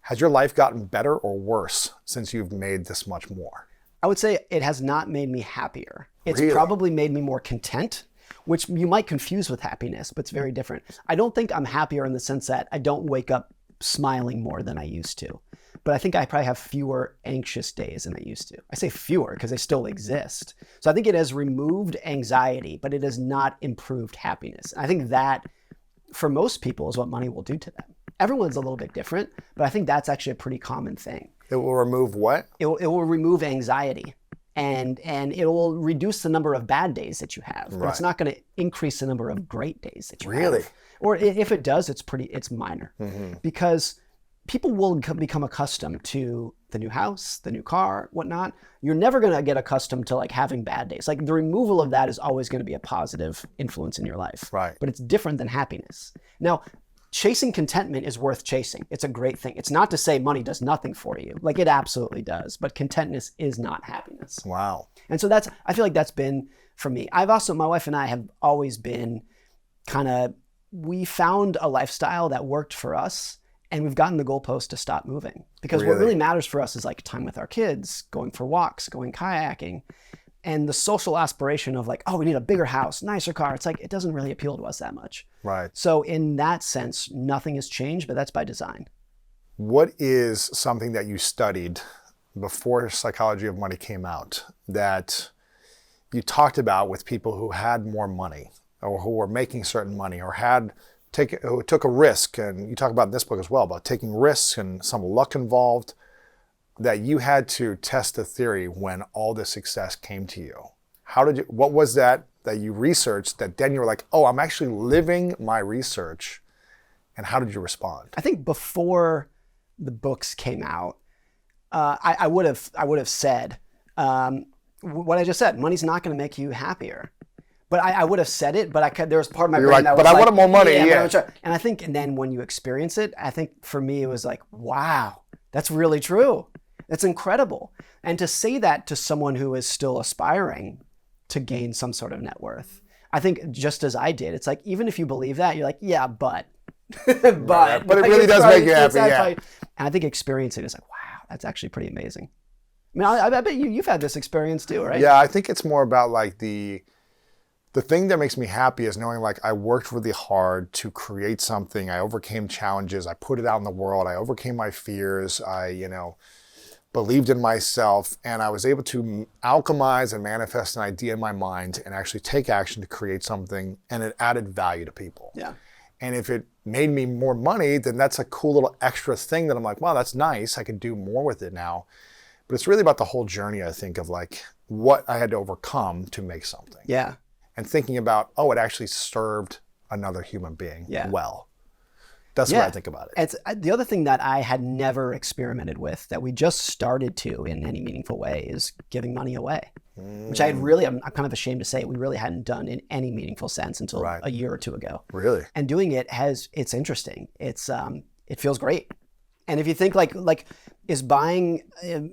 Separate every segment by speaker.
Speaker 1: Has your life gotten better or worse since you've made this much more?
Speaker 2: I would say it has not made me happier. It's
Speaker 1: Really?
Speaker 2: probably made me more content, which you might confuse with happiness, but it's very different. I don't think I'm happier in the sense that I don't wake up smiling more than I used to. But I think I probably have fewer anxious days than I used to. I say fewer because they still exist. So I think it has removed anxiety, but it has not improved happiness. I think that, for most people, is what money will do to them. Everyone's a little bit different, but I think that's actually a pretty common thing.
Speaker 1: It will remove what?
Speaker 2: It will remove anxiety, and it will reduce the number of bad days that you have. But it's not going to increase the number of great days that you have. Or if it does, it's minor. Because people will become accustomed to the new house, the new car, whatnot. You're never going to get accustomed to like having bad days. Like the removal of that is always going to be a positive influence in your life.
Speaker 1: Right.
Speaker 2: But it's different than happiness. Now, chasing contentment is worth chasing. It's a great thing. It's not to say money does nothing for you. Like it absolutely does. But contentness is not happiness.
Speaker 1: Wow.
Speaker 2: And so I feel like that's been for me. My wife and I have always been we found a lifestyle that worked for us. And we've gotten the goalpost to stop moving. Because what really matters for us is like time with our kids, going for walks, going kayaking. And the social aspiration of like, oh, we need a bigger house, nicer car. It's like, it doesn't really appeal to us that much.
Speaker 1: Right.
Speaker 2: So in that sense, nothing has changed, but that's by design.
Speaker 1: What is something that you studied before Psychology of Money came out that you talked about with people who had more money or who were making certain money or who took a risk, and you talk about in this book as well, about taking risks and some luck involved, that you had to test the theory when all the success came to you? What was that you researched that then you were like, oh, I'm actually living my research, and how did you respond?
Speaker 2: I think before the books came out, I would have said what I just said. Money's not going to make you happier. But I would have said it, but there was part of my brain that was
Speaker 1: but I wanted more money. Yeah.
Speaker 2: And then when you experience it, I think for me it was like, wow, that's really true. That's incredible. And to say that to someone who is still aspiring to gain some sort of net worth, I think just as I did, it's like, even if you believe that, you're like, yeah, but
Speaker 1: but it really does make you happy. Yeah.
Speaker 2: And I think experiencing it is like, wow, that's actually pretty amazing. I mean, I bet you've had this experience too, right?
Speaker 1: Yeah, I think it's more about like the thing that makes me happy is knowing like I worked really hard to create something. I overcame challenges. I put it out in the world. I overcame my fears. I, believed in myself, and I was able to alchemize and manifest an idea in my mind and actually take action to create something, and it added value to people.
Speaker 2: Yeah.
Speaker 1: And if it made me more money, then that's a cool little extra thing that I'm like, wow, that's nice. I could do more with it now. But it's really about the whole journey, I think, of like what I had to overcome to make something.
Speaker 2: Yeah.
Speaker 1: And thinking about, oh, it actually served another human being well. That's what I think about it.
Speaker 2: It's the other thing that I had never experimented with that we just started to in any meaningful way is giving money away, which I'm kind of ashamed to say we really hadn't done in any meaningful sense until a year or two ago.
Speaker 1: Really?
Speaker 2: And doing it it's interesting. It feels great. And if you think like is buying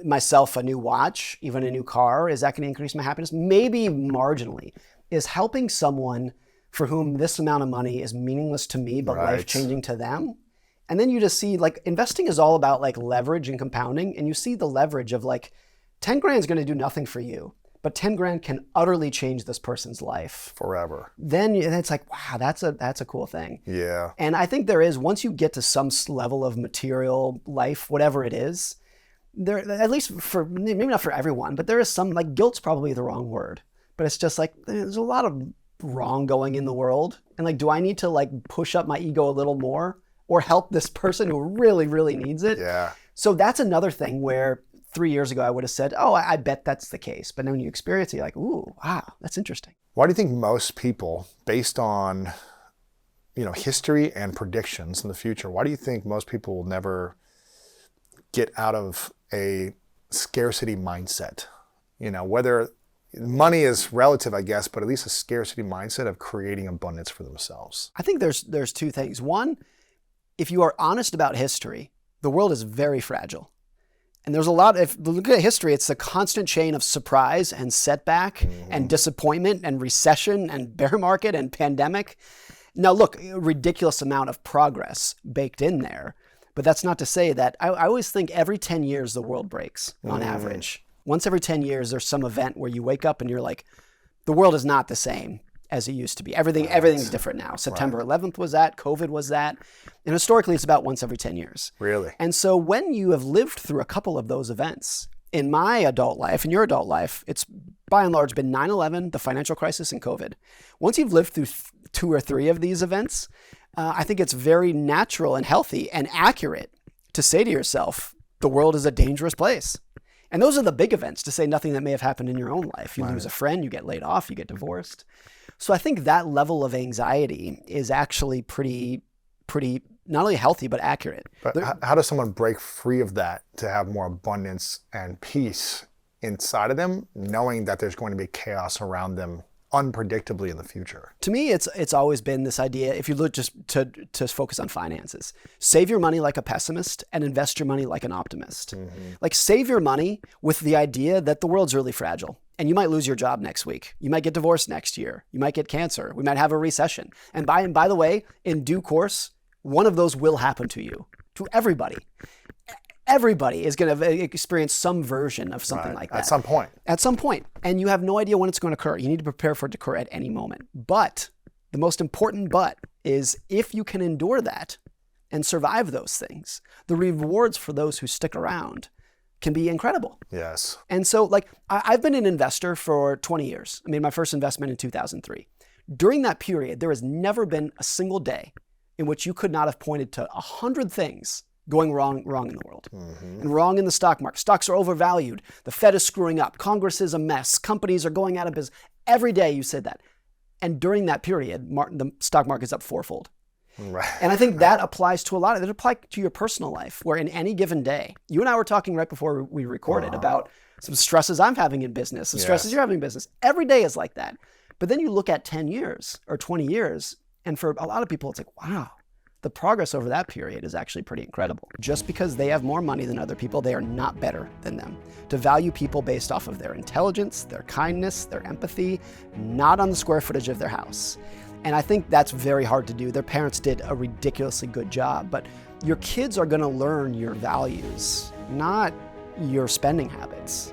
Speaker 2: myself a new watch, even a new car, is that going to increase my happiness? Maybe marginally. Is helping someone for whom this amount of money is meaningless to me, but life-changing to them. And then you just see like investing is all about like leverage and compounding. And you see the leverage of like 10 grand is going to do nothing for you, but 10 grand can utterly change this person's life
Speaker 1: forever.
Speaker 2: Then it's like, wow, that's a cool thing.
Speaker 1: Yeah.
Speaker 2: And I think there is, once you get to some level of material life, whatever it is, there, at least for, maybe not for everyone, but there is some, like guilt's probably the wrong word, but it's just like, there's a lot of wrong going in the world. And like, do I need to like push up my ego a little more or help this person who really, really needs it?
Speaker 1: Yeah.
Speaker 2: So that's another thing where 3 years ago I would have said, oh, I bet that's the case. But then when you experience it, you're like, ooh, wow, that's interesting.
Speaker 1: Why do you think most people, based on, history and predictions in the future, why do you think most people will never get out of a scarcity mindset? Whether money is relative, I guess, but at least a scarcity mindset of creating abundance for themselves.
Speaker 2: I think there's two things. One, if you are honest about history, the world is very fragile. And there's a lot, if you look at history, it's a constant chain of surprise and setback and disappointment and recession and bear market and pandemic. Now look, a ridiculous amount of progress baked in there. But that's not to say that I always think every 10 years the world breaks on average. Once every 10 years, there's some event where you wake up and you're like, the world is not the same as it used to be. Everything's different now. September 11th was that, COVID was that. And historically, it's about once every 10 years.
Speaker 1: Really?
Speaker 2: And so when you have lived through a couple of those events, in my adult life, in your adult life, it's by and large been 9/11, the financial crisis, and COVID. Once you've lived through 2 or 3 of these events, I think it's very natural and healthy and accurate to say to yourself, the world is a dangerous place. And those are the big events, to say nothing that may have happened in your own life. You lose a friend, you get laid off, you get divorced. So I think that level of anxiety is actually pretty not only healthy, but accurate.
Speaker 1: But how does someone break free of that to have more abundance and peace inside of them, knowing that there's going to be chaos around them unpredictably in the future?
Speaker 2: To me, it's always been this idea, if you look just to focus on finances, save your money like a pessimist and invest your money like an optimist. Like, save your money with the idea that the world's really fragile and you might lose your job next week. You might get divorced next year. You might get cancer. We might have a recession. And by the way, in due course, one of those will happen to you, to everybody. Everybody is going to experience some version of something like that.
Speaker 1: At some point.
Speaker 2: At some point. And you have no idea when it's going to occur. You need to prepare for it to occur at any moment. But the most important but is, if you can endure that and survive those things, the rewards for those who stick around can be incredible.
Speaker 1: Yes.
Speaker 2: And so, like, I've been an investor for 20 years. I made my first investment in 2003. During that period, there has never been a single day in which you could not have pointed to 100 things going wrong in the world, and wrong in the stock market. Stocks are overvalued. The Fed is screwing up. Congress is a mess. Companies are going out of business. Every day you said that. And during that period, the stock market is up 4-fold.
Speaker 1: Right.
Speaker 2: And I think that applies to a lot of it. It applies to your personal life, where in any given day, you and I were talking right before we recorded about some stresses I'm having in business, some stresses you're having in business. Every day is like that. But then you look at 10 years or 20 years, and for a lot of people, it's like, wow, the progress over that period is actually pretty incredible. Just because they have more money than other people, they are not better than them. To value people based off of their intelligence, their kindness, their empathy, not on the square footage of their house. And I think that's very hard to do. Their parents did a ridiculously good job, but your kids are going to learn your values, not your spending habits.